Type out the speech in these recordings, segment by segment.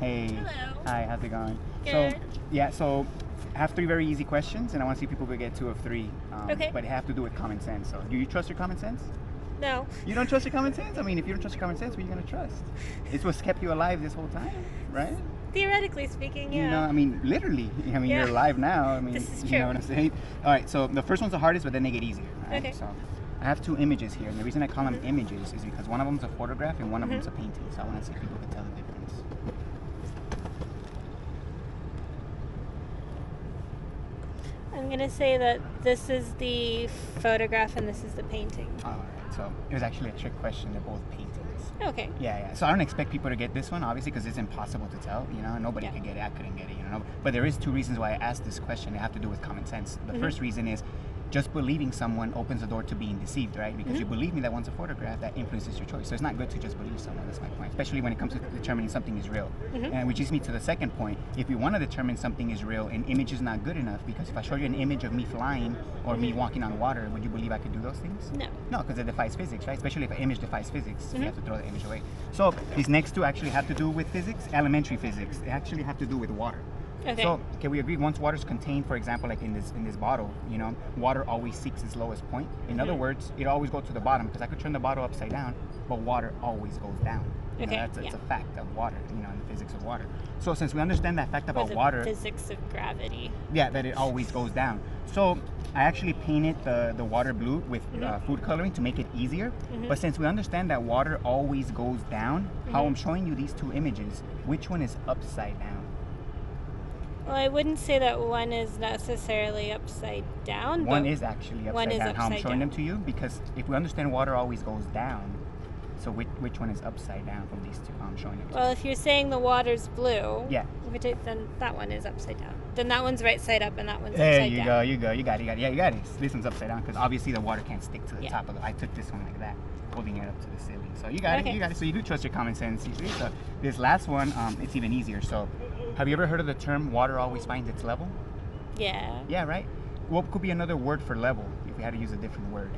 Hey. Hello. Hi, how's it going? Good. So I have 3 very easy questions, and I want to see if people could get 2 of 3. Okay. But it have to do with common sense. So, do you trust your common sense? No. You don't trust your common sense? I mean, if you don't trust your common sense, what are you going to trust? It's what's kept you alive this whole time, right? Theoretically speaking, yeah. You know, I mean, literally. I mean, Yeah. you're alive now. I mean, This is you true. know what I'm saying? All right, so the first one's the hardest, but then they get easier. All right? Okay. So, I have 2 images here, and the reason I call them images is because one of them's a photograph and one of them's a painting. So, I want to see if people can tell the difference. I'm going to say that this is the photograph and this is the painting. All right, so it was actually a trick question. They're both paintings. Okay. Yeah. So I don't expect people to get this one, obviously, because it's impossible to tell. You know, nobody Yeah. could get it. I couldn't get it. You know, but there is 2 reasons why I asked this question. They have to do with common sense. The first reason is just believing someone opens the door to being deceived, right? Because you believe me that one's a photograph, that influences your choice. So it's not good to just believe someone. That's my point, especially when it comes to determining something is real. And which leads me to the second point. If we want to determine something is real, an image is not good enough, because if I show you an image of me flying or me walking on water, would you believe I could do those things? No. No, because it defies physics, right? Especially if an image defies physics, you have to throw the image away. So these next 2 actually have to do with physics, elementary physics. They actually have to do with water. Okay. So can we agree, once water is contained, for example, like in this bottle, you know, water always seeks its lowest point. In other words, it always goes to the bottom, because I could turn the bottle upside down, but water always goes down. You know, Okay, it's yeah. a fact of water, you know, in the physics of water. So since we understand that fact Or about the water, physics of gravity. yeah, that it always goes down. So I actually painted the water blue with food coloring to make it easier. But since we understand that water always goes down, how I'm showing you these 2 images, which one is upside down? Well, I wouldn't say that one is necessarily upside down. One but is actually one upside is down. How I'm upside showing down. them to you, because if we understand water always goes down, so which one is upside down from these 2? I'm showing them to Well, if you're saying the water's blue, Yeah. then that one is upside down. Then that one's right side up and that one's There upside you down. go, you got it. Yeah, you got it. This one's upside down, because obviously the water can't stick to the Yeah. top of it. I took this one like that, holding it up to the ceiling. So you got Okay. it. So you do trust your common sense. You see? So this last one, it's even easier. So have you ever heard of the term water always finds its level? Yeah. Yeah, right? What could be another word for level if we had to use a different word?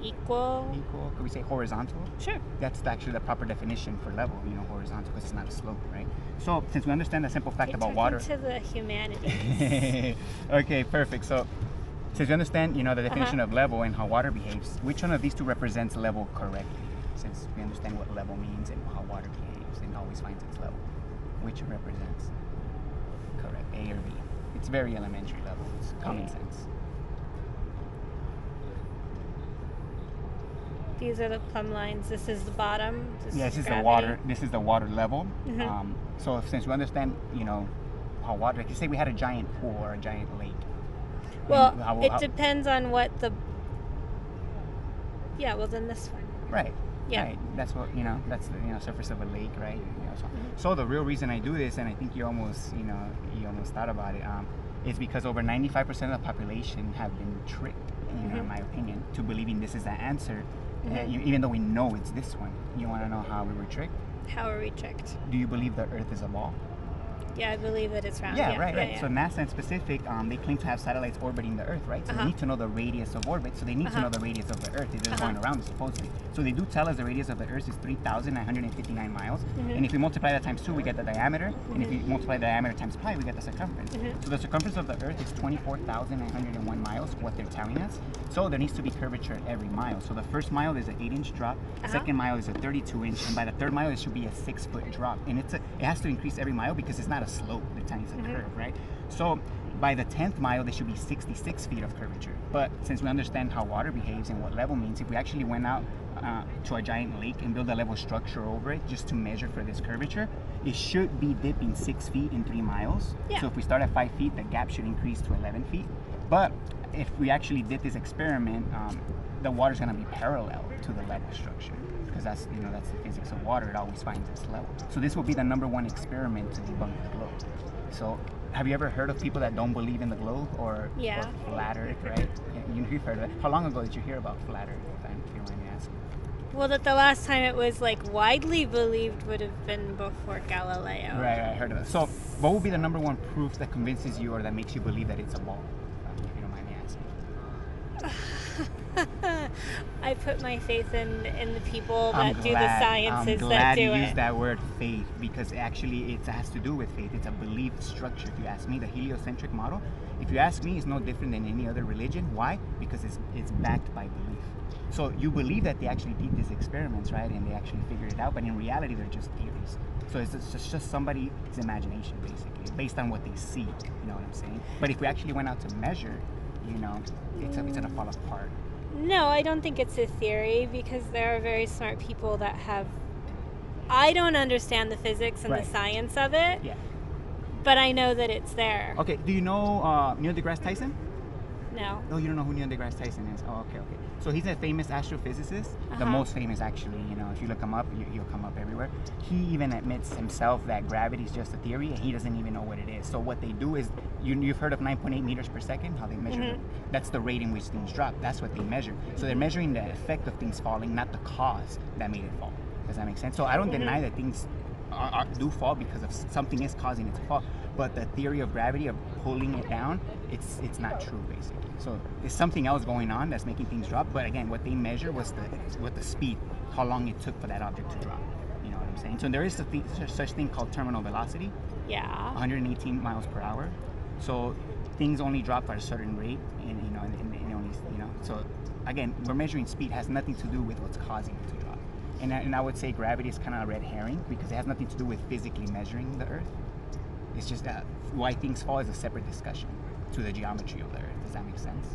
Equal. Equal? Could we say horizontal? Sure. That's actually the proper definition for level, you know, horizontal, because it's not a slope, right? So since we understand the simple fact You're about talking water. to the humanities. Okay, perfect. So since we understand, you know, the definition of level and how water behaves, which one of these 2 represents level correctly? Since we understand what level means and how water behaves and always finds its level, which represents correct, A or B? It's very elementary level. It's common sense. These are the plumb lines. This is the bottom. Yeah, this is gravity. the water. This is the water level. Mhm. So since we understand, you know, how water, like you say, we had a giant pool or a giant lake. Well, And how- it depends on what the. Yeah, well, then this one. Right. Yeah. Right. That's what, you know. That's the, you know, surface of a lake, right? You know, so the real reason I do this, and I think you almost thought about it, is because over 95% of the population have been tricked, you know, in my opinion, to believing this is the answer, even though we know it's this one. You want to know how we were tricked? How are we tricked? Do you believe the Earth is a ball? Yeah, I believe that it's round. Yeah, right. Yeah. So NASA in specific, they claim to have satellites orbiting the Earth, right? So they need to know the radius of orbit. So they need to know the radius of the Earth. They're just going around it, supposedly. So they do tell us the radius of the Earth is 3,959 miles. And if we multiply that times 2, we get the diameter. And if we multiply the diameter times pi, we get the circumference. So the circumference of the Earth is 24,901 miles, what they're telling us. So there needs to be curvature at every mile. So the first mile is an 8-inch drop. Second mile is a 32-inch. And by the third mile, it should be a 6-foot drop. And it has to increase every mile, because it's not a slope. They're telling it's a curve, right? So by the 10th mile, there should be 66 feet of curvature. But since we understand how water behaves and what level means, if we actually went out to a giant lake and build a level structure over it just to measure for this curvature, it should be dipping 6 feet in 3 miles. Yeah. So if we start at 5 feet, the gap should increase to 11 feet. But if we actually did this experiment, the water's going to be parallel to the level structure, because that's the physics of water. It always finds its level. So this will be the #1 experiment to debunk the globe. So have you ever heard of people that don't believe in the globe or flat Earth, right? You've heard of it. How long ago did you hear about flat Earth, if you mind me asking? Well, that the last time it was like widely believed would have been before Galileo. Right, I heard of it. So what would be the #1 proof that convinces you or that makes you believe that it's a ball, if you don't mind me asking? I put my faith in the people I'm that do glad, the sciences I'm that glad do you it. use that word faith, because actually it has to do with faith. It's a belief structure. If you ask me, the heliocentric model, if you ask me, is no different than any other religion. Why? Because it's backed by belief. So you believe that they actually did these experiments, right? And they actually figured it out, but in reality, they're just theories. So it's just somebody's imagination, basically, based on what they see. You know what I'm saying? But if we actually went out to measure, you know, it's gonna fall apart. No, I don't think it's a theory, because there are very smart people that have... I don't understand the physics and Right. the science of it, Yeah. but I know that it's there. Okay. Do you know Neil deGrasse Tyson? No. Oh, you don't know who Neil deGrasse Tyson is? Oh, okay. So he's a famous astrophysicist, the most famous actually. You know, if you look him up, you'll come up everywhere. He even admits himself that gravity is just a theory, and he doesn't even know what it is. So what they do is, you've heard of 9.8 meters per second, how they measure that's the rate in which things drop. That's what they measure. So they're measuring the effect of things falling, not the cause that made it fall. Does that make sense? So I don't deny that things do fall because of something is causing it to fall, but the theory of gravity, of pulling it down, it's not true, basically. So there's something else going on that's making things drop. But again, what they measure was the speed, how long it took for that object to drop. You know what I'm saying? So there is such thing called terminal velocity. Yeah. 118 miles per hour. So things only drop at a certain rate, and only, So again, we're measuring speed. It has nothing to do with what's causing it to drop. And I would say gravity is kind of a red herring, because it has nothing to do with physically measuring the Earth. It's just that why things fall is a separate discussion to the geometry of the Earth. Does that make sense?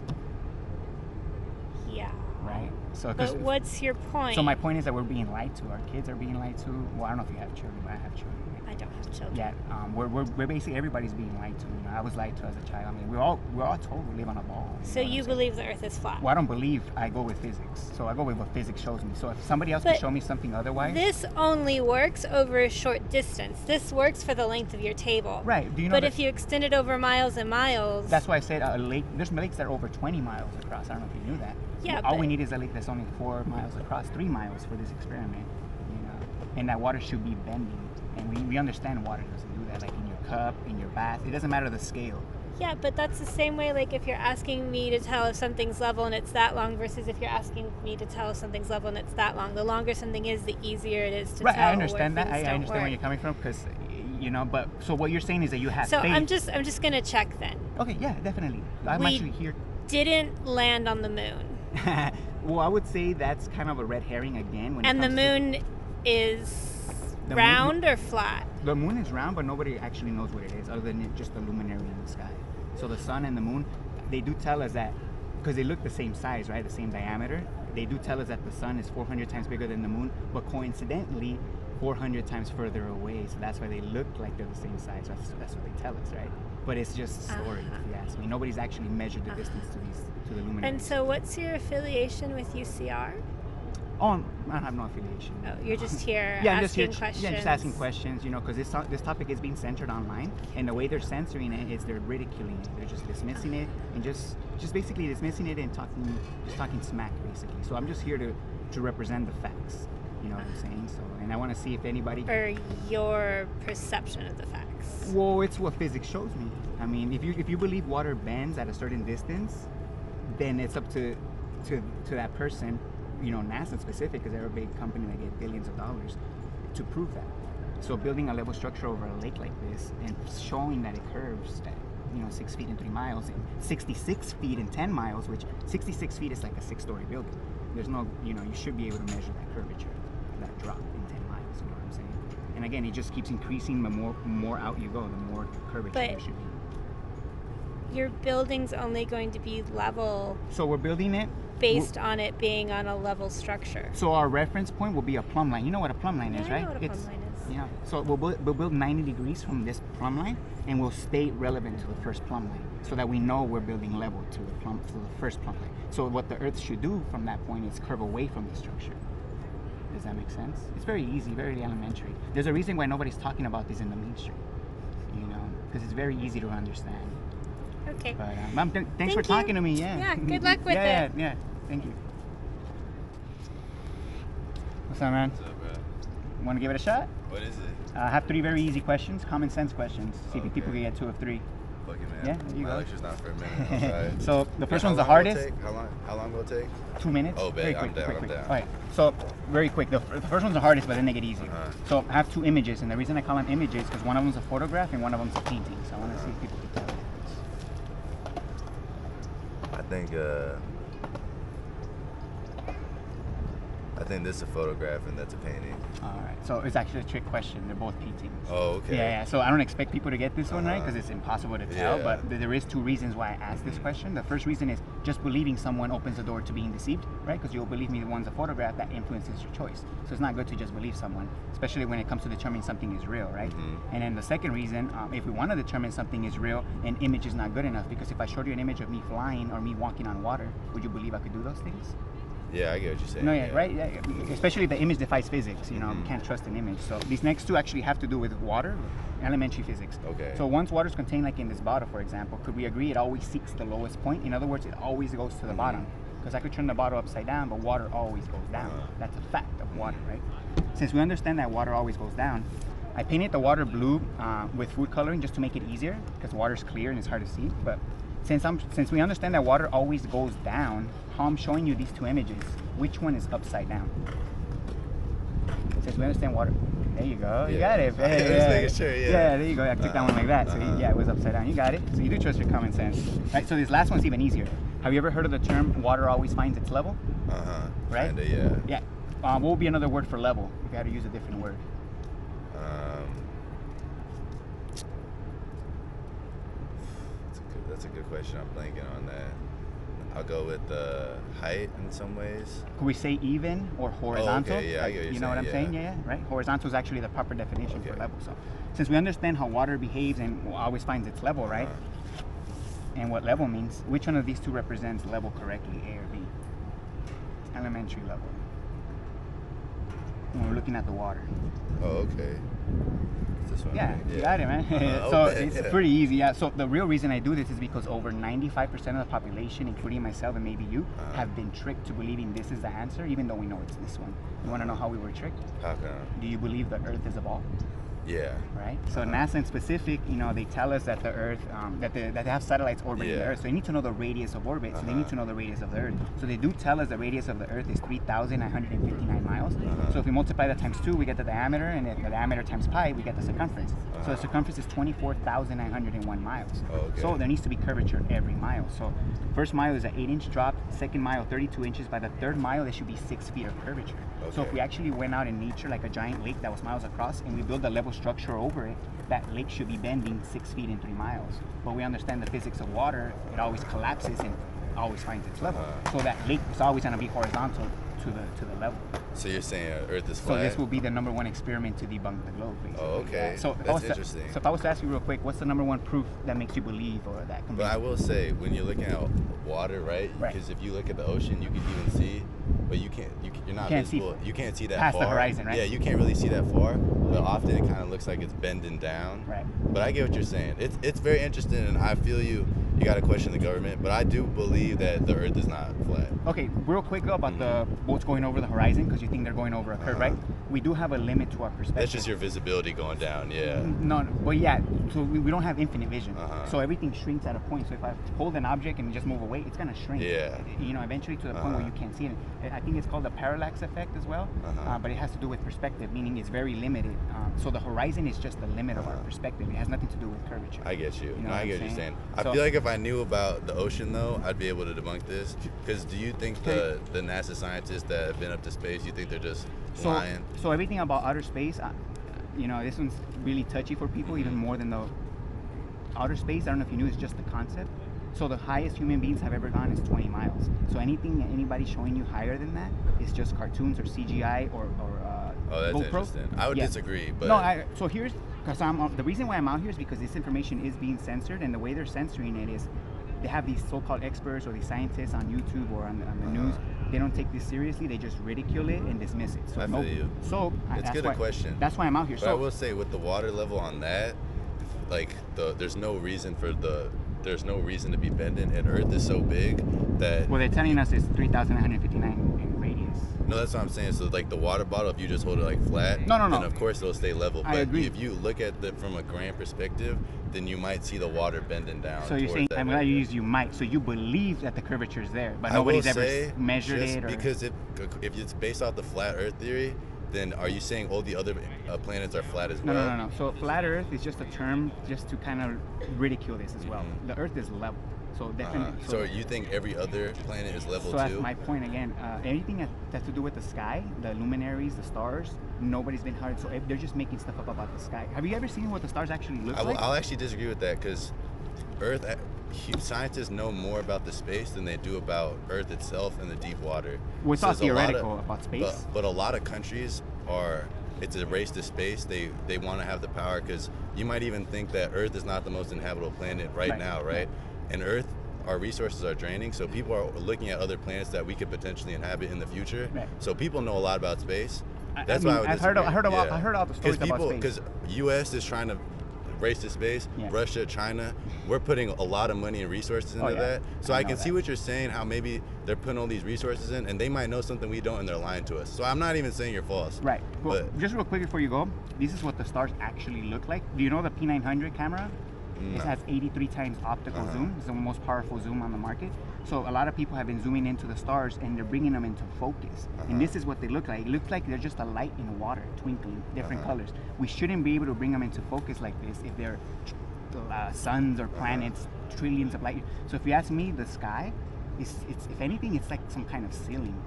Yeah. Right? So, but what's your point? So my point is that we're being lied to. Our kids are being lied to. Well, I don't know if you have children, but I have children. I don't have children. Yeah, we're basically, everybody's being lied to. You know, I was lied to as a child. I mean, we're all told we live on a ball. So you believe the Earth is flat? Well, I don't believe. I go with physics. So I go with what physics shows me. So if somebody else can show me something otherwise, this only works over a short distance. This works for the length of your table. Right. Do you know? But if you extend it over miles and miles, that's why I said a lake. There's lakes that are over 20 miles across. I don't know if you knew that. Yeah. All we need is a lake that's only 4 miles across, 3 miles for this experiment. You know, and that water should be bending. And we understand water doesn't do that. Like in your cup, in your bath, it doesn't matter the scale. Yeah, but that's the same way, like if you're asking me to tell if something's level and it's that long, versus if you're asking me to tell if something's level and it's that long. The longer something is, the easier it is to tell. Right, I understand that. I understand work. where you're coming from, because, you know, but so what you're saying is that you have So faith. I'm just gonna check then. Okay, yeah, definitely. I'm actually here. Didn't land on the moon. Well, I would say that's kind of a red herring again. And the moon is round or flat? The moon is round, but nobody actually knows what it is, other than just a luminary in the sky. So the sun and the moon, they do tell us that, because they look the same size, right, the same diameter, they do tell us that the sun is 400 times bigger than the moon, but coincidentally 400 times further away. So that's why they look like they're the same size. That's what they tell us, right? But it's just a story, if you ask me. Nobody's actually measured the distance to the luminaries. And so what's your affiliation with UCR? Oh, I have no affiliation. Oh, you're just here yeah, asking questions. Yeah, just asking questions, you know, because this topic is being censored online, and the way they're censoring it is they're ridiculing it. They're just dismissing it, and just basically dismissing it and talking smack, basically. So I'm just here to represent the facts. You know what I'm saying? So, and I want to see if anybody... Or your perception of the facts. Well, it's what physics shows me. I mean, if you believe water bends at a certain distance, then it's up to that person, you know, NASA specific, because they're a big company that get billions of dollars, to prove that. So building a level structure over a lake like this and showing that it curves at, you know, 6 feet in 3 miles and 66 feet in 10 miles, which 66 feet is like a 6-story building. There's no, you know, you should be able to measure that curvature, that drop in 10 miles, you know what I'm saying? And again, it just keeps increasing. The more out you go, the more curvature there should be. Your building's only going to be level. So we're building it based on it being on a level structure. So our reference point will be a plumb line. You know what a plumb line is, right? I know what a plumb line is. Yeah. So we'll build 90 degrees from this plumb line, and we'll stay relevant to the first plumb line, so that we know we're building level to the first plumb line. So what the Earth should do from that point is curve away from the structure. Does that make sense? It's very easy, very elementary. There's a reason why nobody's talking about this in the mainstream, you know, because it's very easy to understand. Okay. But Mom, thanks for talking to me. Yeah. Yeah. Good luck with it. Yeah. Thank you. What's up, man? What's up, bro? Want to give it a shot? What is it? I have 3 very easy questions, common sense questions. See if people can get 2 of 3. Fuck it, man. Yeah, there you My go. lecture's not for a minute. I'm sorry. So the first How one's the long will it hardest. take? How long will it take? 2 minutes. Oh, Very bet. I'm quick, down. quick. I'm down. All right. So very quick. The first one's the hardest, but then they get easier. So I have 2 images, and the reason I call them images because one of them's a photograph and one of them's a painting. So I want to see if people can tell the difference. I think this is a photograph and that's a painting. All right. So it's actually a trick question. They're both paintings. Oh, okay. Yeah. So I don't expect people to get this one right because it's impossible to tell. Yeah. But there is 2 reasons why I asked this question. The first reason is just believing someone opens the door to being deceived, right? Because you'll believe me, the one's a photograph that influences your choice. So it's not good to just believe someone, especially when it comes to determining something is real, right? And then the second reason, if we want to determine something is real, an image is not good enough because if I showed you an image of me flying or me walking on water, would you believe I could do those things? Yeah, I get what you're saying. No, yeah, right? Yeah, especially if the image defies physics, you know, you can't trust an image. So these next 2 actually have to do with water, elementary physics. Okay. So once water is contained, like in this bottle, for example, could we agree it always seeks the lowest point? In other words, it always goes to the bottom. Because I could turn the bottle upside down, but water always goes down. That's a fact of water, right? Since we understand that water always goes down, I painted the water blue with food coloring just to make it easier, because water is clear and it's hard to see. But since we understand that water always goes down, how I'm showing you these 2 images, which one is upside down? Since we understand water, there you go, you got it. Just making sure, yeah, there you go. I took that one like that. So yeah, it was upside down. You got it. So you do trust your common sense, right? So this last one's even easier. Have you ever heard of the term "water always finds its level"? Right. Kinda, yeah. Yeah. What would be another word for level if you had to use a different word? That's a good question. I'm blanking on that. I'll go with height in some ways. Could we say even or horizontal? Oh, okay, yeah, I get what you're you know what I'm saying? Yeah, right? Horizontal is actually the proper definition for level. So since we understand how water behaves and always finds its level, right? And what level means, which one of these 2 represents level correctly, A or B? Elementary level. When we're looking at the water. Oh, okay. This one, Yeah, right? you got it, man. So it's pretty easy. Yeah. So the real reason I do this is because over 95% of the population, including myself and maybe you, have been tricked to believing this is the answer, even though we know it's this one. You want to know how we were tricked? How come? Do you believe the Earth is a ball? Yeah. Right. So NASA in specific, you know, they tell us that the Earth, that they have satellites orbiting the Earth. So they need to know the radius of orbit. So they need to know the radius of the Earth. So they do tell us the radius of the Earth is 3,959 miles. So if we multiply that times 2, we get the diameter, and if the diameter times pi, we get the circumference. So the circumference is 24,901 miles. Okay. So there needs to be curvature every mile. So first mile is an 8-inch drop. Second mile, 32 inches. By the third mile, there should be 6 feet of curvature. So if we actually went out in nature like a giant lake that was miles across, and we build a level structure over it, that lake should be bending 6 feet in 3 miles. But we understand the physics of water; it always collapses and always finds its level. So that lake is always going to be horizontal to the level. So you're saying Earth is flat? So this will be the #1 experiment to debunk the globe, basically. Oh, okay. So that's interesting. So if I was to ask you real quick, what's the #1 proof that makes you believe or that? But I will say, when you're looking at water, right? Because if you look at the ocean, you can even see, but you're not visible. You can't see that past far. the horizon, right? Yeah, you can't really see that far. But often it kind of looks like it's bending down. Right. But I get what you're saying. It's very interesting, and I feel you got to question the government. But I do believe that the Earth is not flat. Okay, real quick though about the boats going over the horizon, because you think they're going over a curve, right? We do have a limit to our perspective. That's just your visibility going down, yeah. No, but yeah, so we don't have infinite vision. So everything shrinks at a point. So if I hold an object and just move away, it's gonna shrink. Yeah. You know, eventually to the point where you can't see it. I think it's called the parallax effect as well. But it has to do with perspective, meaning it's very limited. So the horizon is just the limit of our perspective. It has nothing to do with curvature. I get you. know I get what you're saying. I feel like if I knew about the ocean, though, I'd be able to debunk this. Because do you think the NASA scientists that have been up to space, you think they're just lying? So everything about outer space, you know, this one's really touchy for people, even more than the outer space. I don't know if you knew, it's just the concept. So the highest human beings have ever gone is 20 miles. So anything anybody showing you higher than that is just cartoons or CGI or oh, that's GoPro. interesting. I would disagree, but no. So here's because the reason why I'm out here is because this information is being censored, and the way they're censoring it is they have these so-called experts or these scientists on YouTube or on the news. They don't take this seriously. They just ridicule it and dismiss it. So I feel you. So it's good a question. That's why I'm out here. But so I will say, with the water level on that, like there's no reason to be bending, and Earth is so big that. Well, they're telling us it's 3,959 in radius. No, that's what I'm saying. So like the water bottle, if you just hold it like flat, No. then of course it'll stay level. I But agree. if you look at it from a grand perspective, then you might see the water bending down. So you're saying, I'm glad you use you might. So you believe that the curvature is there, but nobody's ever measured it? Or... Because if it's based off the flat Earth theory, then are you saying all the other planets are flat as well? No. So flat Earth is just a term just to kind of ridicule this as well. The Earth is level. So definitely. So you think every other planet is level so too? that's my point again. Anything that has to do with the sky, the luminaries, the stars, nobody's been hard. So they're just making stuff up about the sky. Have you ever seen what the stars actually look like? I'll actually disagree with that because Earth, scientists know more about the space than they do about Earth itself and the deep water. Well, it's all theoretical about space. But a lot of countries it's a race to space. They want to have the power because you might even think that Earth is not the most inhabitable planet right now, right? And Earth, our resources are draining, so people are looking at other planets that we could potentially inhabit in the future. Right. So people know a lot about space. That's why I heard all the stories about space. Because U.S. is trying to race to space. Russia, China, we're putting a lot of money and resources into that. So I can see what you're saying, how maybe they're putting all these resources in, and they might know something we don't, and they're lying to us. So I'm not even saying you're false. Right. Well, just real quick before you go, this is what the stars actually look like. Do you know the P900 camera? No. It has 83 times optical zoom. It's the most powerful zoom on the market. So a lot of people have been zooming into the stars and they're bringing them into focus. And this is what they look like. It looks like they're just a light in water, twinkling, different colors. We shouldn't be able to bring them into focus like this if they're suns or planets, trillions of light years. So if you ask me, the sky, it's if anything, it's like some kind of ceiling.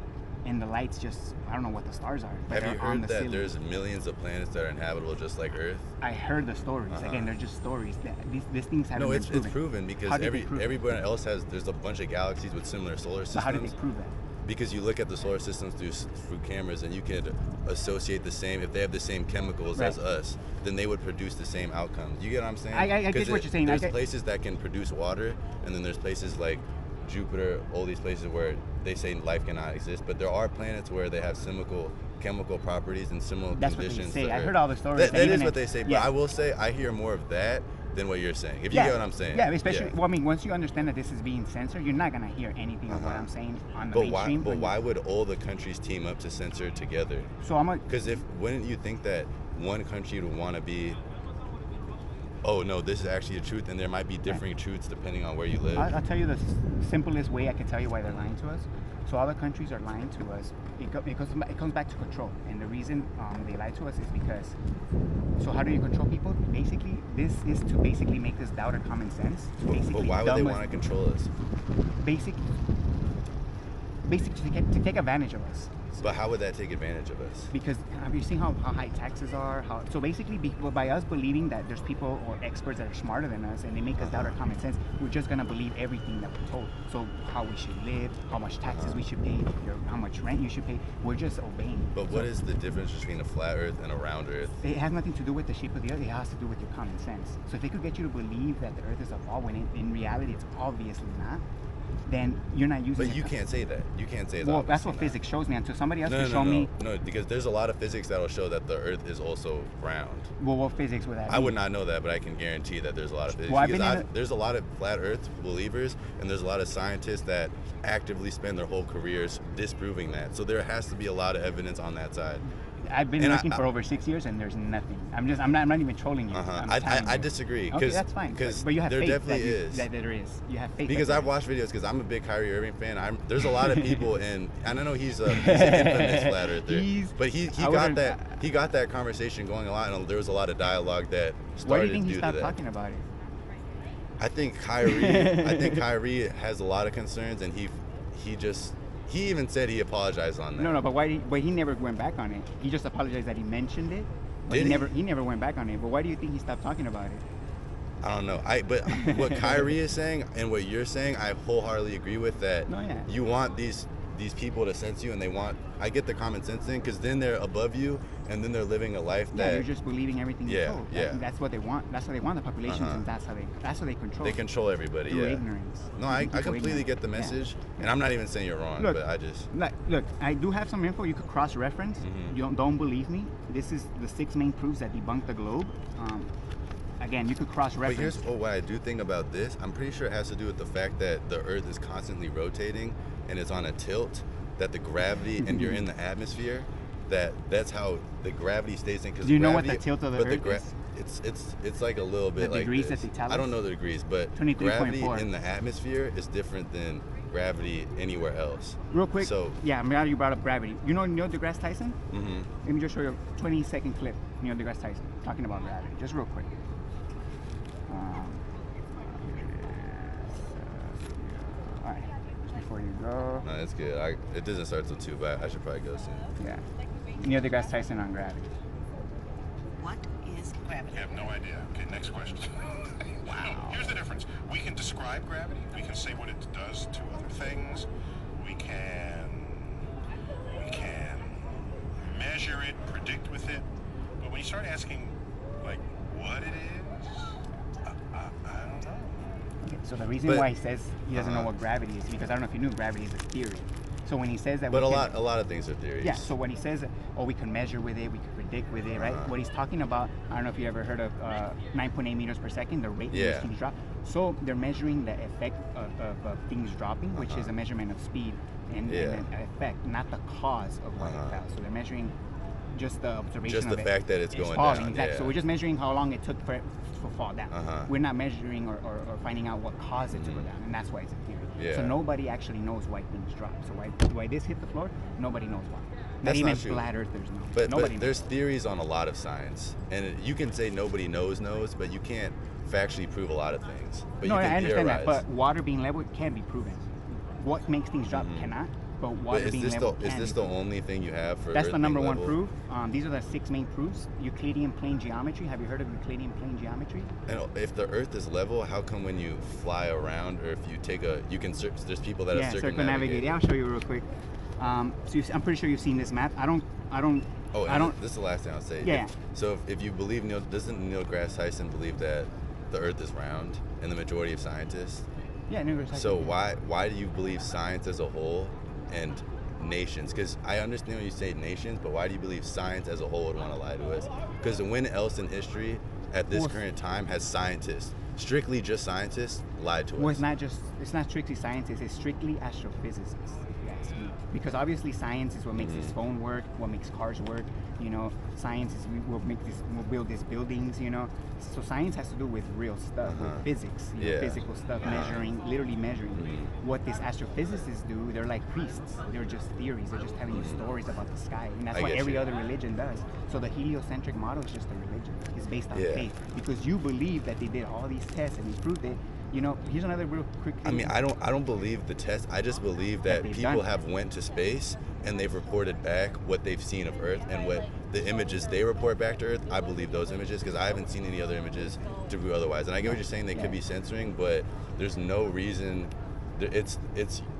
And the lights just, I don't know what the stars are. Have you heard that there's millions of planets that are inhabitable just like Earth? I heard the stories. Again, they're just stories. These things haven't been proven. No, it's proven because everybody else there's a bunch of galaxies with similar solar systems. But how did they prove that? Because you look at the solar systems through cameras and you could associate the same, if they have the same chemicals as us, then they would produce the same outcomes. You get what I'm saying? I get what you're saying. There's places that can produce water, and then there's places like Jupiter, all these places where they say life cannot exist, but there are planets where they have chemical properties and similar conditions. That's what they say. I heard all the stories. That is what they say, but I will say I hear more of that than what you're saying, if you get what I'm saying. Yeah, especially, well, I mean, once you understand that this is being censored, you're not going to hear anything of what I'm saying on the mainstream. But why would all the countries team up to censor together? Because wouldn't you think that one country would want to be, oh no, this is actually a truth, and there might be differing truths depending on where you live? I'll tell you the simplest way I can tell you why they're lying to us. So all the countries are lying to us. It comes back to control, and the reason they lie to us is because. So how do you control people? Basically, this is to basically make us doubt our common sense. But why would they want to control us? Basically to take advantage of us. But how would that take advantage of us? Because have you seen how high taxes are? So basically, by us believing that there's people or experts that are smarter than us and they make us doubt our common sense, we're just going to believe everything that we're told. So how we should live, how much taxes we should pay, how much rent you should pay, we're just obeying. But what is the difference between a flat Earth and a round Earth? It has nothing to do with the shape of the Earth. It has to do with your common sense. So if they could get you to believe that the Earth is a ball when in reality it's obviously not, then you're not using it. But you can't say that. You can't say that. Well, that's what physics shows me. Until somebody else can show me. No, because there's a lot of physics that'll show that the Earth is also round. Well, what physics would that mean? I would not know that, but I can guarantee that there's a lot of physics. Well, there's a lot of flat Earth believers, and there's a lot of scientists that actively spend their whole careers disproving that. So there has to be a lot of evidence on that side. I've been looking for over 6 years, and there's nothing. I'm not even trolling you. I disagree. Okay, that's fine. But you have there faith definitely is. That there is. You have faith. Because I've watched videos. Because I'm a big Kyrie Irving fan. There's a lot of people and I know he's an infamous flat earther. But he got that conversation going a lot, and there was a lot of dialogue that started. Why do you think he stopped talking about it? I think Kyrie has a lot of concerns, and he even said he apologized on that. No, but he never went back on it. He just apologized that he mentioned it. But he never went back on it. But why do you think he stopped talking about it? I don't know. But what Kyrie is saying and what you're saying, I wholeheartedly agree with that. No, yeah. You want these people to sense you, and I get the common sense thing, because then they're above you, and then they're living a life that you're just believing everything you're told. Yeah. That's what they want. That's what they want the populations, and that's how they control. They control everybody. Through ignorance. No, I completely get the message, and I'm not even saying you're wrong, but I just look. I do have some info you could cross-reference. You don't believe me? This is the 6 main proofs that debunk the globe. Again, you could cross-reference. But here's what I do think about this. I'm pretty sure it has to do with the fact that the Earth is constantly rotating and it's on a tilt. that the gravity, and you're in the atmosphere, that's how the gravity stays in. Because do you know what the tilt of the Earth is? It's like a little bit the like degrees this. that they tell us? I don't know the degrees, but 23.4. gravity in the atmosphere is different than gravity anywhere else. Real quick, so yeah, I'm glad you brought up gravity. You know Neil deGrasse Tyson? Mm-hmm. Let me just show you a 20-second clip. Neil deGrasse Tyson talking about gravity, just real quick. All right, just before you go. No, that's good. It doesn't start till 2, but I should probably go soon. Yeah, Neil deGrasse Tyson on gravity. What is gravity? I have no idea. Okay, next question. Wow. Here's the difference. We can describe gravity. We can say what it does to other things. We can measure it, predict with it. But when you start asking, like, what it is, I don't know. Okay, so the reason why he says he doesn't know what gravity is because I don't know if you knew gravity is a theory. So when he says that, but a lot of things are theories. Yeah. So when he says, "Oh, we can measure with it, we can predict with it," right? What he's talking about, I don't know if you ever heard of 9.8 meters per second, the rate in which things drop. So they're measuring the effect of things dropping, which is a measurement of speed and an effect, not the cause of why it fell. So they're measuring just the observation just of the it. fact that it's going falling, down. exactly. Yeah. So we're just measuring how long it took for it to fall down. We're not measuring or finding out what caused it to go down, and that's why it's a theory. Yeah. So nobody actually knows why things drop. So why this hit the floor, nobody knows why. That's even not true. flat earthers know. But Nobody there's theories on a lot of science, and you can say nobody knows, but you can't factually prove a lot of things. But no, you can I understand theorize. that. But water being level can be proven. What makes things drop cannot. But water But being level is can this be the proven. only thing you have for That's Earth the number being one level? proof. These are the 6 main proofs. Euclidean plane geometry. Have you heard of Euclidean plane geometry? And if the Earth is level, how come when you fly around, or if you take there's people that have circumnavigate. Yeah, I'll show you real quick. I'm pretty sure you've seen this map. I don't. This is the last thing I'll say. Yeah. So if you believe doesn't Neil deGrasse Tyson believe that the Earth is round, and the majority of scientists? Yeah, Neil deGrasse Tyson. So why do you believe science as a whole and nations? Because I understand when you say nations, but why do you believe science as a whole would want to lie to us? Because when else in history at this current time has scientists, strictly just scientists, lied to us? Well, it's not strictly scientists, it's strictly astrophysicists, if you ask me. Because obviously science is what makes this phone work, what makes cars work, science is we'll build these buildings, So science has to do with real stuff, with physics, physical stuff, literally measuring. What these astrophysicists do, they're like priests. They're just theories. They're just telling you stories about the sky. And that's what every other religion does. So the heliocentric model is just a religion. It's based on faith. Because you believe that they did all these tests and they proved it. Here's another real quick thing. I mean, I don't believe the test. I just believe that people have went to space and they've reported back what they've seen of Earth, and what the images they report back to Earth, I believe those images, because I haven't seen any other images to prove otherwise. And I get what you're saying, they could be censoring, but there's no reason. There's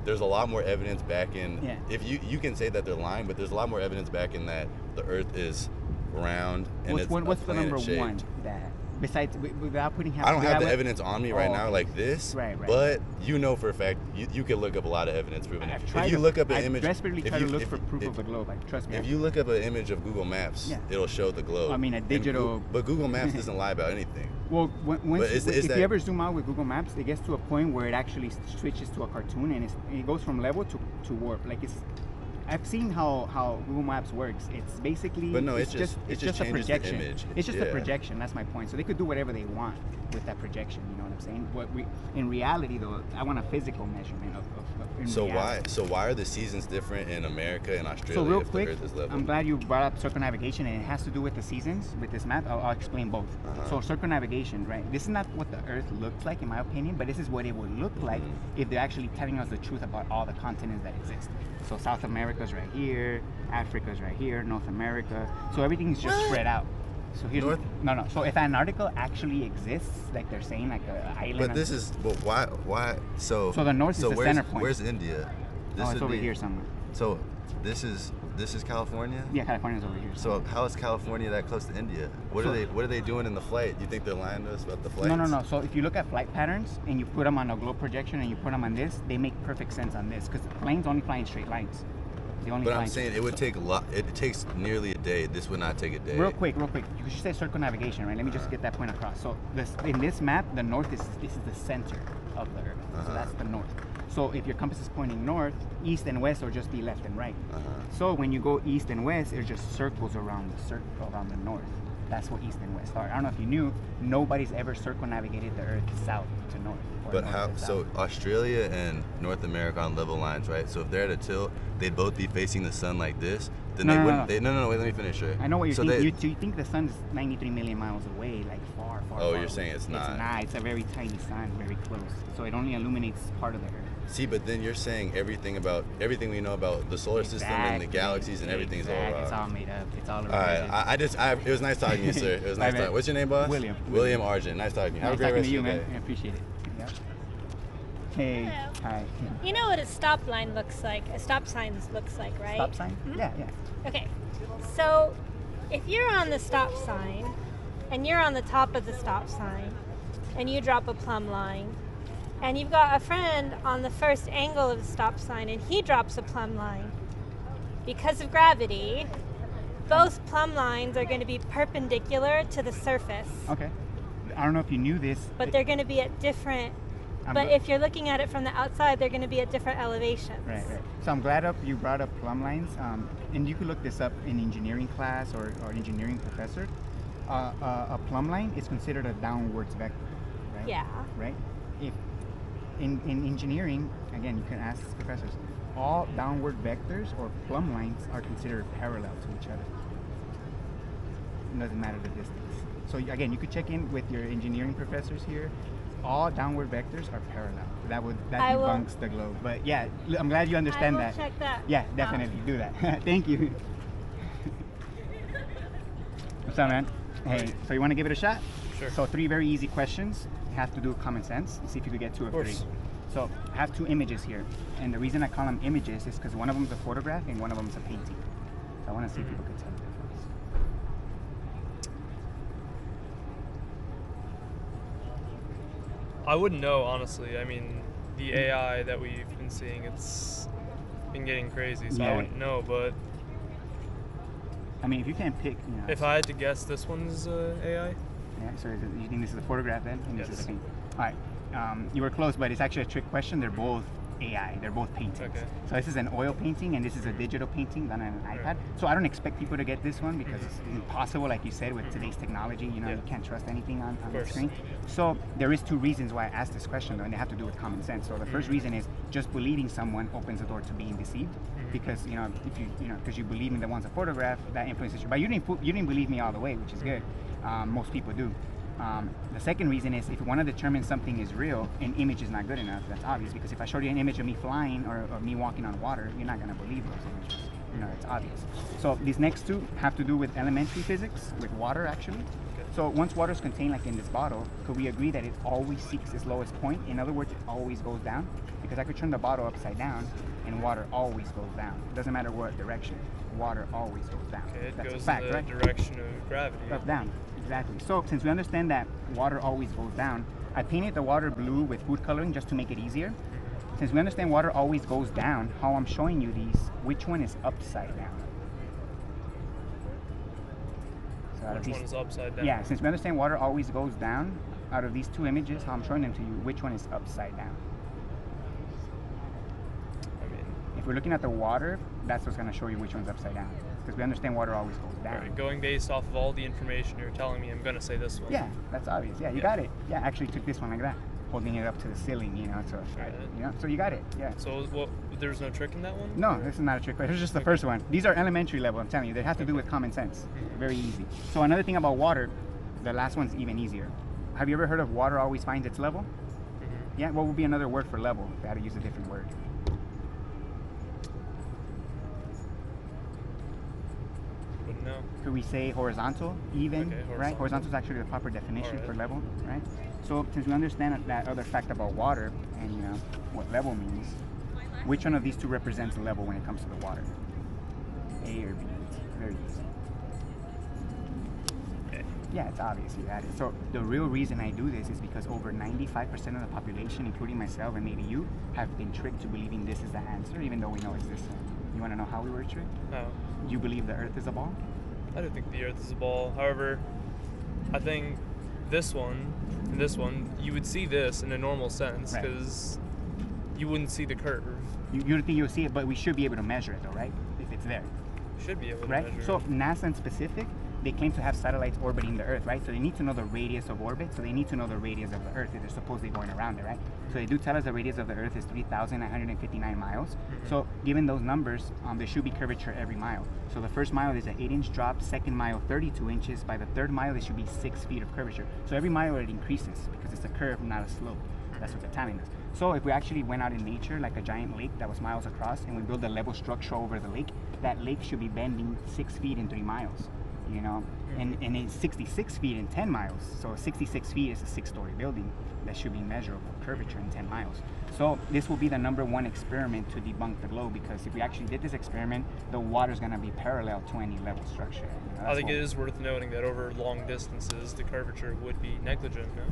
a lot more evidence back in. If you can say that they're lying, but there's a lot more evidence back in that the Earth is round and what's the number shaped. one that? Besides, without putting... I don't have the evidence on me right now like this, right. But for a fact, you can look up a lot of evidence proving it. If you look up an I image... desperately try to look for proof of a globe, trust me. If you look up an image of Google Maps, it'll show the globe. I mean, a digital... But Google Maps doesn't lie about anything. Well, if you ever zoom out with Google Maps, it gets to a point where it actually switches to a cartoon, and it goes from level to warp. I've seen how Google Maps works. It's basically, but no, it's just a projection. The image. It's just a projection. That's my point. So they could do whatever they want with that projection. You know what I'm saying? In reality, though, I want a physical measurement of reality. Why are the seasons different in America and Australia? So real if quick, the Earth is level? I'm glad you brought up circumnavigation, and it has to do with the seasons with this map. I'll explain both. So circumnavigation, right? This is not what the Earth looks like, in my opinion, but this is what it would look like if they're actually telling us the truth about all the continents that exist. So South America's right here, Africa's right here, North America. So everything's just spread out. So here's no. So if Antarctica actually exists, like they're saying, like an island. But why? So the north is the center point. Where's India? It's over here somewhere. So this is California? Yeah, California's over here. So how is California that close to India? What are they doing in the flight? You think they're lying to us about the flights? No. So if you look at flight patterns and you put them on a globe projection and you put them on this, they make perfect sense on this because planes only fly in straight lines. But I'm saying it would take a lot. It takes nearly a day. This would not take a day. Real quick. You should say circumnavigation, right? Let me just get that point across. So in this map, the north is the center of the Earth. So that's the north. So if your compass is pointing north, east and west are just the left and right. So when you go east and west, it just circles around the north. That's what east and west are. I don't know if you knew, nobody's ever circumnavigated the Earth south to north. But how? So Australia and North America on level lines, right? So if they're at a tilt, they'd both be facing the sun like this. Then they wouldn't. No, wait, let me finish it. I know what you're thinking. You think the sun is 93 million miles away, like far. Oh, you're saying it's not? It's not. It's a very tiny sun, very close. So it only illuminates part of the Earth. See, but then you're saying everything we know about the solar system and the galaxies and everything is all wrong. It's all made up. It's all. All right. It was nice talking to you, sir. It was nice talking. What's your name, boss? William Argent. Nice talking to you. Have a great rest of your day. I appreciate it. Hey. Hello. Hi. You know what a stop line looks like? A stop sign looks like, right? Stop sign? Mm-hmm. Yeah. Okay. So if you're on the stop sign and you're on the top of the stop sign and you drop a plumb line and you've got a friend on the first angle of the stop sign and he drops a plumb line, because of gravity, both plumb lines are going to be perpendicular to the surface. Okay. I don't know if you knew this. But they're going to be at different... But if you're looking at it from the outside, they're going to be at different elevations. Right. So I'm glad you brought up plumb lines. And you could look this up in engineering class or engineering professor. A plumb line is considered a downwards vector, right? Yeah. Right? If in engineering, again, you can ask professors, all downward vectors or plumb lines are considered parallel to each other. It doesn't matter the distance. So again, you could check in with your engineering professors here. All downward vectors are parallel. That debunks the globe. But yeah, I'm glad you understand that. Check that. Yeah, definitely do that. Thank you. What's up, man? Hey, so you want to give it a shot? Sure. So 3 very easy questions. Have to do with common sense. See if you could get 2 of 3. So I have 2 images here, and the reason I call them images is because one of them is a photograph and one of them is a painting. So I want to see if people could tell the difference. I wouldn't know, honestly. I mean, the AI that we've been seeing, it's been getting crazy, so I wouldn't know, but... I mean, if you can't pick, If I had to guess, this one's AI? Yeah, so you think this is a photograph then? And yes. This is a painting. All right. You were close, but it's actually a trick question. They're both AI. They're both paintings. Okay. So this is an oil painting, and this is a digital painting done on an iPad. So I don't expect people to get this one because it's impossible, like you said, with today's technology. You can't trust anything on the screen. So there is 2 reasons why I asked this question, though, and they have to do with common sense. So the first reason is just believing someone opens the door to being deceived, because if because you believe in the one's a photograph, that influences you. But you didn't believe me all the way, which is good. Most people do. The second reason is if you want to determine something is real, an image is not good enough. That's obvious, because if I showed you an image of me flying or me walking on water, you're not going to believe those images. It's obvious. So these next 2 have to do with elementary physics, with water actually. So once water is contained like in this bottle, could we agree that it always seeks its lowest point? In other words, it always goes down? Because I could turn the bottle upside down and water always goes down. It doesn't matter what direction. Water always goes down. Okay, That's goes a fact, in the right? direction of gravity. Up, down. Exactly. So since we understand that water always goes down, I painted the water blue with food coloring just to make it easier. Since we understand water always goes down, how I'm showing you these, which one is upside down? So Which one is upside down? Yeah, since we understand water always goes down, out of these 2 images, how I'm showing them to you, which one is upside down? I mean, if we're looking at the water, that's what's going to show you which one's upside down. Because we understand water always goes down. right, going based off of all the information you're telling me, I'm going to say this one. Yeah, that's obvious. Yeah, you got it. Yeah, I actually took this one like that, holding it up to the ceiling, so so you got it. Yeah. So there's no trick in that one? No, this is not a trick question. This is just the first one. These are elementary level, I'm telling you. They have to do with common sense. Very easy. So another thing about water, the last one's even easier. Have you ever heard of water always finds its level? Yeah, what would be another word for level? If I had to use a different word. No. Could we say horizontal, even, Okay, horizontal. right? Horizontal is actually the proper definition Alright. for level, right? So since we understand that other fact about water and what level means, which one of these 2 represents level when it comes to the water? A or B? Very easy. Yeah, it's obvious you had it. So the real reason I do this is because over 95% of the population, including myself and maybe you, have been tricked to believing this is the answer, even though we know it's this one. You want to know how we were tricked? No. You believe the Earth is a ball? I don't think the Earth is a ball. However, I think this one, and this one, you would see this in a normal sense, Right. because you wouldn't see the curve. You don't think you'll see it, but we should be able to measure it, though, right? If it's there. Should be able to Right? measure. So NASA in specific, they claim to have satellites orbiting the Earth, right? So they need to know the radius of orbit, so they need to know the radius of the Earth if they're supposedly going around it, right? So they do tell us the radius of the Earth is 3,959 miles. So given those numbers, there should be curvature every mile. So the first mile is an 8-inch drop, second mile 32 inches. By the third mile, there should be 6 feet of curvature. So every mile it increases because it's a curve, not a slope. That's what they're telling us. So if we actually went out in nature, like a giant lake that was miles across, and we build a level structure over the lake, that lake should be bending 6 feet in 3 miles. You know, and it's 66 feet in 10 miles. So 66 feet is a 6-story building that should be measurable curvature in 10 miles. So this will be the #1 experiment to debunk the globe, because if we actually did this experiment, the water's going to be parallel to any level structure. You know, I think it is worth noting that over long distances, the curvature would be negligent, no?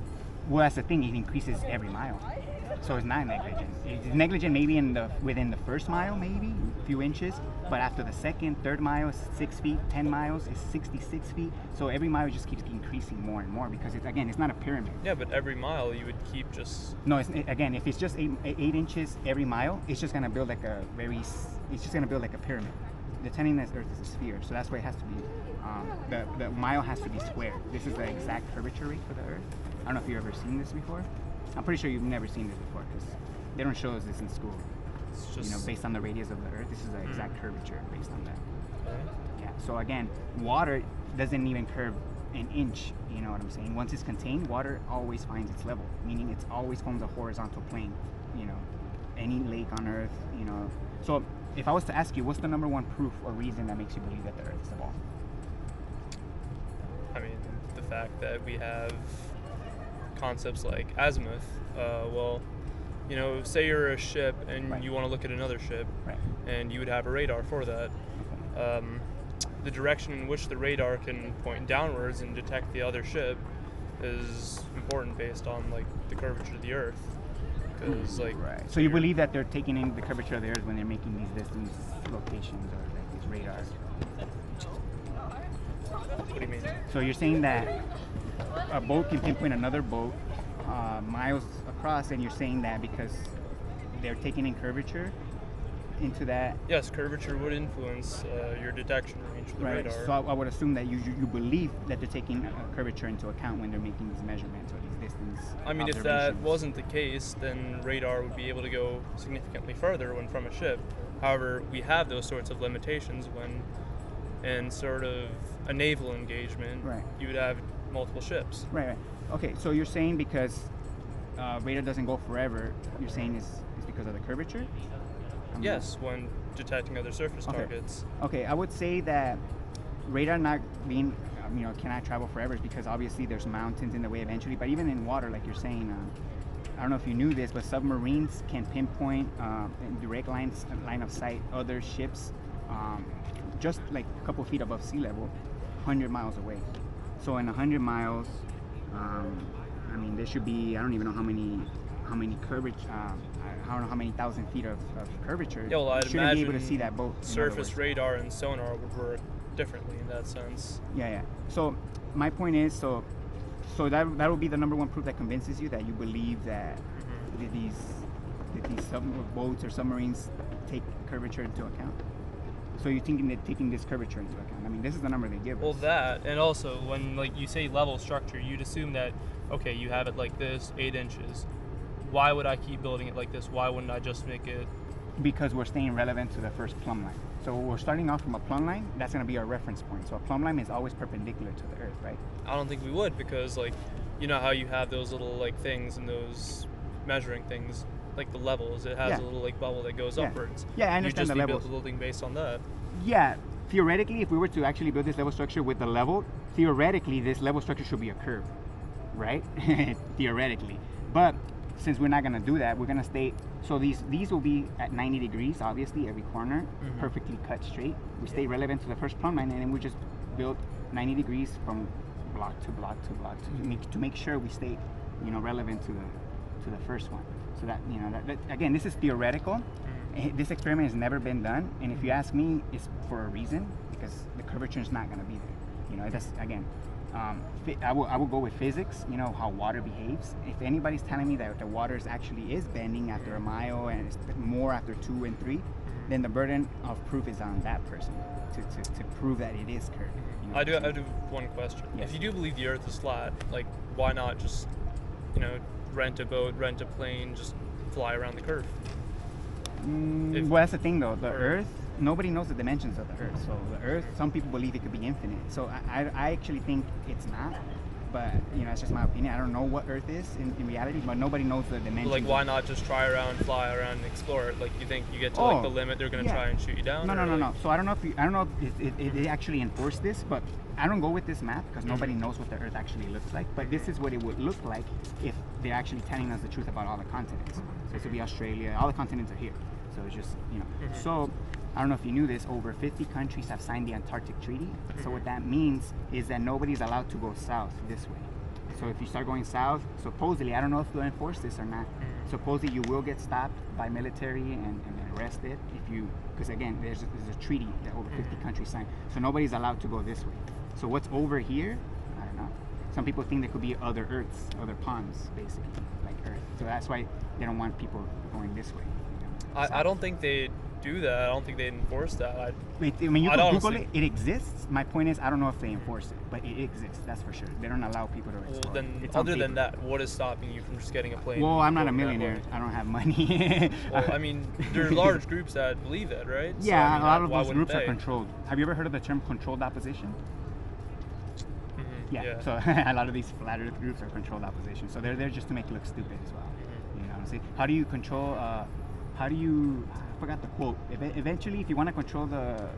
Well, that's the thing. It increases every mile, so it's not negligent. It's negligent maybe within the first mile, maybe a few inches, but after the second, third mile, is 6 feet. 10 miles is 66 feet. So every mile just keeps increasing more and more, because it's not a pyramid. Yeah, but every mile you would keep just. No, if it's just 8 inches every mile, it's just gonna build like a pyramid. They're telling us Earth is a sphere, so that's why it has to be. The mile has to be square. This is the exact curvature rate for the Earth. I don't know if you've ever seen this before. I'm pretty sure you've never seen this before, because they don't show us this in school. It's just, based on the radius of the Earth, this is the exact curvature based on that. Okay. Yeah. So again, water doesn't even curve an inch. You know what I'm saying? Once it's contained, water always finds its level, meaning it's always from the horizontal plane. Any lake on Earth. So if I was to ask you, what's the #1 proof or reason that makes you believe that the Earth is a ball? I mean, the fact that we have concepts like azimuth. Say you're a ship and Right. you want to look at another ship, Right. and you would have a radar for that. The direction in which the radar can point downwards and detect the other ship is important based on the curvature of the Earth. Because Right. So you believe that they're taking in the curvature of the Earth when they're making these distance locations or these radars? What do you mean? So you're saying that a boat can pinpoint another boat miles across, and you're saying that because they're taking in curvature into that. Yes, curvature would influence your detection range for the Right. radar. So I would assume that you believe that they're taking curvature into account when they're making these measurements or these distance. I mean, if that observations. wasn't the case, then radar would be able to go significantly further when from a ship. However, we have those sorts of limitations when in sort of a naval engagement, Right. you would have multiple ships. Right. Okay. So you're saying because radar doesn't go forever, you're saying it's because of the curvature? Yes, when detecting other surface Okay. targets. Okay, I would say that radar not being, cannot travel forever is because obviously there's mountains in the way eventually. But even in water, like you're saying, I don't know if you knew this, but submarines can pinpoint in direct line of sight other ships just like a couple feet above sea level, 100 miles away. So in 100 miles, there should be, I don't even know how many curvature. I don't know how many thousand feet of curvature. Yeah, well, I'd shouldn't be able to imagine see that boat. in other surface words. radar and sonar would work differently in that sense. Yeah. So my point is, so that would be the #1 proof that convinces you that you believe that these boats or submarines take curvature into account. So you're thinking they're taking this curvature into account. I mean, this is the number they give Well, us. that, and also when you say level structure, you'd assume that, okay, you have it like this, 8 inches. Why would I keep building it like this? Why wouldn't I just make it? Because we're staying relevant to the first plumb line. So we're starting off from a plumb line. That's going to be our reference point. So a plumb line is always perpendicular to the Earth, right? I don't think we would, because you know how you have those little things and those measuring things, like the levels. It has Yeah. a little bubble that goes Yeah. upwards. Yeah, I understand you the just levels. be building based on that. Yeah, theoretically, if we were to actually build this level structure with the level, theoretically, this level structure should be a curve, right? Theoretically. But since we're not going to do that, we're going to stay. So these will be at 90 degrees, obviously, every corner, perfectly cut straight. We stay relevant to the first plumb line, and then we just build 90 degrees from block to block to block to make sure we stay, relevant to the first one. So that, that again, this is theoretical. This experiment has never been done, and if you ask me, it's for a reason, because the curvature is not going to be there. It does, again, I will go with physics. You know how water behaves. If anybody's telling me that the water actually is bending after a mile and it's more after 2 and 3, then the burden of proof is on that person to prove that it is curved. You know I do one question. Yes. If you do believe the Earth is flat, like why not just, you know, rent a boat, rent a plane, just fly around the curve? Well, that's the thing though. The Earth, nobody knows the dimensions of the Earth. So the Earth, some people believe it could be infinite. So I actually think it's not. But you know, that's just my opinion. I don't know what Earth is in reality, but nobody knows the dimensions. Like, why not just try around, fly around, and explore it? Like, you think you get to like the limit, they're gonna try and shoot you down? No. So I don't know if it actually enforced this, but I don't go with this map because nobody knows what the Earth actually looks like. But this is what it would look like if they're actually telling us the truth about all the continents. So it could be Australia. All the continents are here. So it's just, you know. So I don't know if you knew this, over 50 countries have signed the Antarctic Treaty. So what that means is that nobody's allowed to go south this way. So if you start going south, supposedly, I don't know if they'll enforce this or not, supposedly you will get stopped by military and arrested if you, because again, there's a treaty that over 50 countries signed. So nobody's allowed to go this way. So what's over here, I don't know. Some people think there could be other Earths, other ponds, basically, like Earth. So that's why they don't want people going this way. You know, I don't think they do that. I don't think they enforce that. I mean, you can Google it. It exists. My point is, I don't know if they enforce it, but it exists. That's for sure. They don't allow people to explore. Well, then, it's other than that, what is stopping you from just getting a plane? Well, I'm not a millionaire. I don't have money. Well, I mean, there are large groups that believe that, right? Yeah, so, I mean, a lot of those groups they? are controlled. Have you ever heard of the term controlled opposition? Yeah. So a lot of these flat Earth groups are controlled opposition. So they're there just to make you look stupid as well. You know what I'm saying? How do you control? I forgot the quote. Eventually, if you want to control the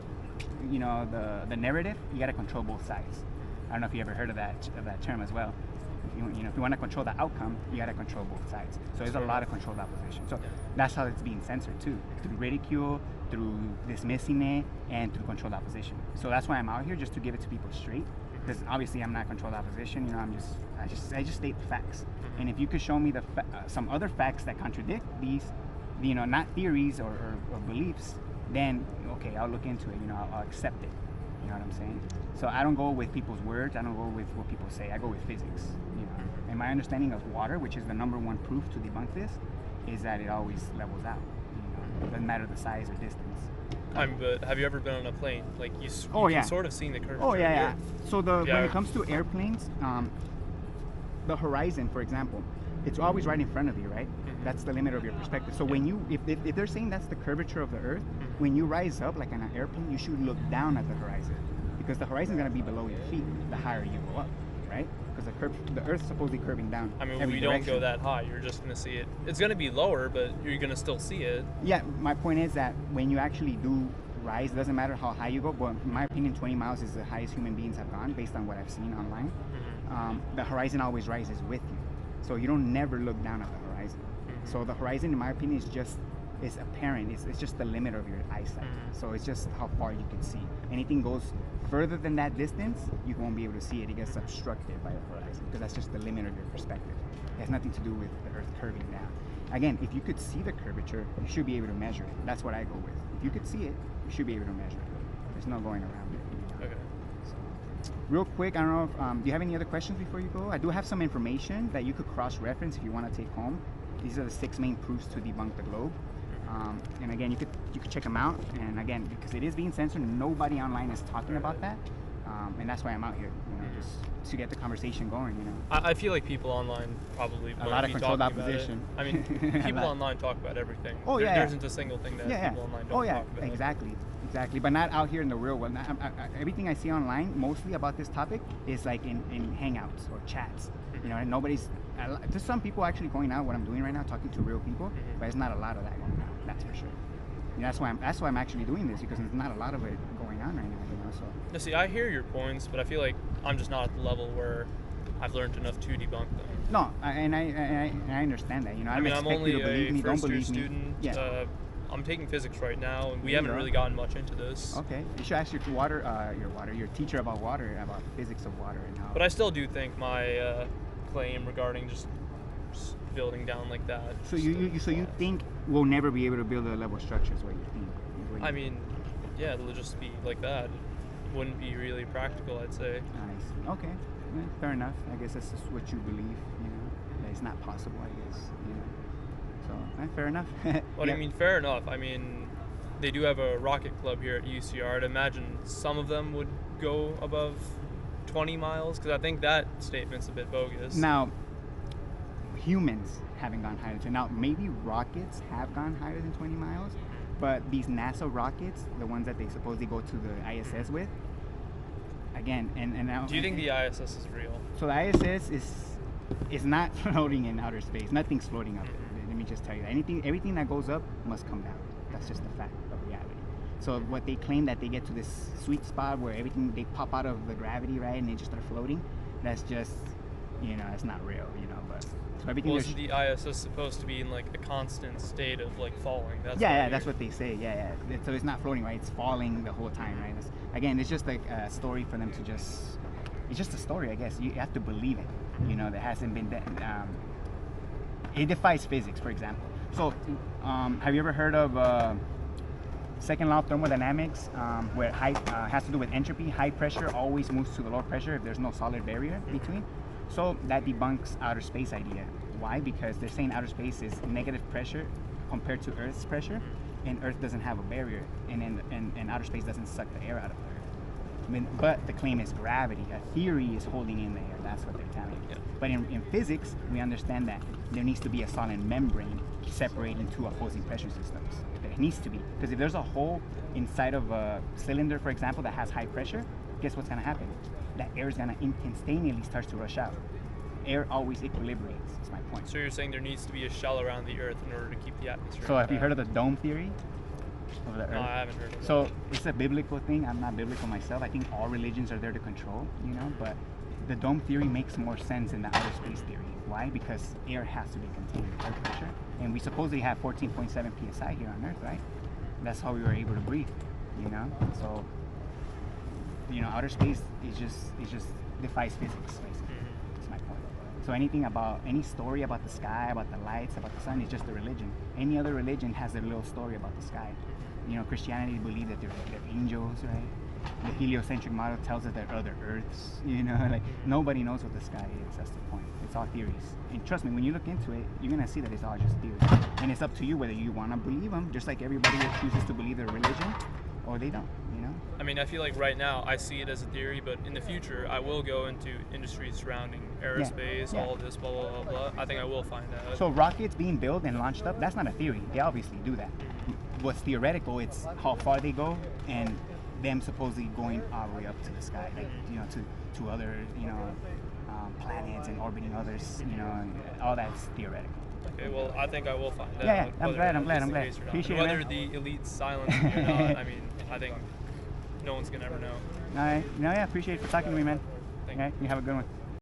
narrative, you got to control both sides. I don't know if you ever heard of that term as well. If you want to control the outcome, you got to control both sides. So there's a lot of controlled opposition. So that's how it's being censored too, through ridicule, through dismissing it, and through controlled opposition. So that's why I'm out here, just to give it to people straight. Because obviously I'm not controlled opposition. You know, I just state the facts. And if you could show me some other facts that contradict these, you know, not theories or beliefs, then okay, I'll look into it. You know, I'll accept it. You know what I'm saying? So I don't go with people's words. I don't go with what people say. I go with physics. You know, and my understanding of water, which is the #1 proof to debunk this, is that it always levels out. You know, it doesn't matter the size or distance. But have you ever been on a plane? Like you can sort of see the curvature. Oh yeah. So when it comes to airplanes, the horizon, for example, it's always right in front of you, right? That's the limit of your perspective. So when you, if they're saying that's the curvature of the Earth, when you rise up like on an airplane, you should look down at the horizon, because the horizon is going to be below your feet the higher you go up, right? Because the Earth's supposedly curving down. I mean, every we don't direction. go that high. You're just going to see it. It's going to be lower, but you're going to still see it. Yeah, my point is that when you actually do rise, it doesn't matter how high you go, but in my opinion, 20 miles is the highest human beings have gone based on what I've seen online. The horizon always rises with you. So you don't never look down at the horizon. So the horizon, in my opinion, is apparent. It's just the limit of your eyesight. So it's just how far you can see. Anything goes further than that distance, you won't be able to see it. It gets obstructed by the horizon, because that's just the limit of your perspective. It has nothing to do with the Earth curving down. Again, if you could see the curvature, you should be able to measure it. That's what I go with. If you could see it, you should be able to measure it. There's no going around it. You know? Okay. So, real quick, I don't know if, do you have any other questions before you go? I do have some information that you could cross-reference if you want to take home. These are the 6 main proofs to debunk the globe. And again, you could check them out. And again, because it is being censored, nobody online is talking about that. And that's why I'm out here, you know, just to get the conversation going, you know. I feel like people online probably a lot of controlled opposition. I mean, people online talk about everything. There isn't a single thing that people online don't talk about. Exactly. But not out here in the real world. Everything I see online, mostly about this topic, is like in hangouts or chats. You know, and there's some people actually going out what I'm doing right now, talking to real people, but there's not a lot of that going on. That's for sure. And that's why I'm actually doing this, because there's not a lot of it going on right now. You know, so. Now, see, I hear your points, but I feel like I'm just not at the level where I've learned enough to debunk them. No, and I understand that. You know, I mean, I'm only you to believe me, first don't year believe student. Me. Yeah. I'm taking physics right now, and we haven't really gotten much into this. Okay, you should ask your teacher about the physics of water and how. But I still do think my claim regarding just building down like that. So you think we'll never be able to build a level structure? Is what you think? I mean, yeah, it'll just be like that. It wouldn't be really practical, I'd say. Nice. Okay. fair enough. I guess that's just what you believe, that it's not possible, I guess, So, fair enough. What do you mean, fair enough? I mean, they do have a rocket club here at UCR. I'd imagine some of them would go above 20 miles, because I think that statement's a bit bogus. Now, humans haven't gone higher than, now maybe rockets have gone higher than 20 miles, but these NASA rockets, the ones that they supposedly go to the ISS with, again, and now... Do you think the ISS is real? So the ISS is not floating in outer space. Nothing's floating up there. Let me just tell you that. Everything that goes up must come down. That's just a fact of reality. So what they claim that they get to this sweet spot where everything, they pop out of the gravity, right, and they just start floating, that's just, it's not real, but... So everything Wasn't the ISS supposed to be in like a constant state of like falling? That's what they say. Yeah. So it's not floating, right? It's falling the whole time, right? Again, it's just like a story for them to just. It's just a story, I guess. You have to believe it. That hasn't been. It defies physics, for example. So, have you ever heard of second law of thermodynamics, where high has to do with entropy? High pressure always moves to the low pressure if there's no solid barrier between. So that debunks outer space idea. Why? Because they're saying outer space is negative pressure compared to Earth's pressure, and Earth doesn't have a barrier, and outer space doesn't suck the air out of Earth. But the claim is gravity. A theory is holding in the air. That's what they're telling you. Yeah. But in physics, we understand that there needs to be a solid membrane separating two opposing pressure systems. There needs to be. Because if there's a hole inside of a cylinder, for example, that has high pressure, guess what's going to happen? That air is going to instantaneously start to rush out. Air always equilibrates, is my point. So you're saying there needs to be a shell around the Earth in order to keep the atmosphere. So have you heard of the dome theory of the Earth? No, I haven't heard of that. So it's a biblical thing. I'm not biblical myself. I think all religions are there to control, but the dome theory makes more sense than the outer space theory. Why? Because air has to be contained with air pressure. And we supposedly have 14.7 psi here on Earth, right? That's how we were able to breathe, So outer space is just defies physics, basically. That's my point. So any story about the sky, about the lights, about the sun is just a religion. Any other religion has a little story about the sky. Christianity believes that they're angels, right? The heliocentric model tells us there are other Earths. Like nobody knows what the sky is. That's the point. It's all theories. And trust me, when you look into it, you're gonna see that it's all just theories. And it's up to you whether you want to believe them, just like everybody chooses to believe their religion, or they don't. I mean, I feel like right now I see it as a theory, but in the future I will go into industries surrounding aerospace, all of this, blah, blah, blah, blah. I think I will find out. So rockets being built and launched up, that's not a theory. They obviously do that. What's theoretical, it's how far they go and them supposedly going all the way up to the sky, like, to other, planets and orbiting others, all that's theoretical. Okay, well, I think I will find out. Yeah, I'm glad. Appreciate it. Whether the elites silence me or not, I mean, I think no one's gonna ever know. All right. No, yeah, appreciate it for talking to me, man. Thank you. You have a good one.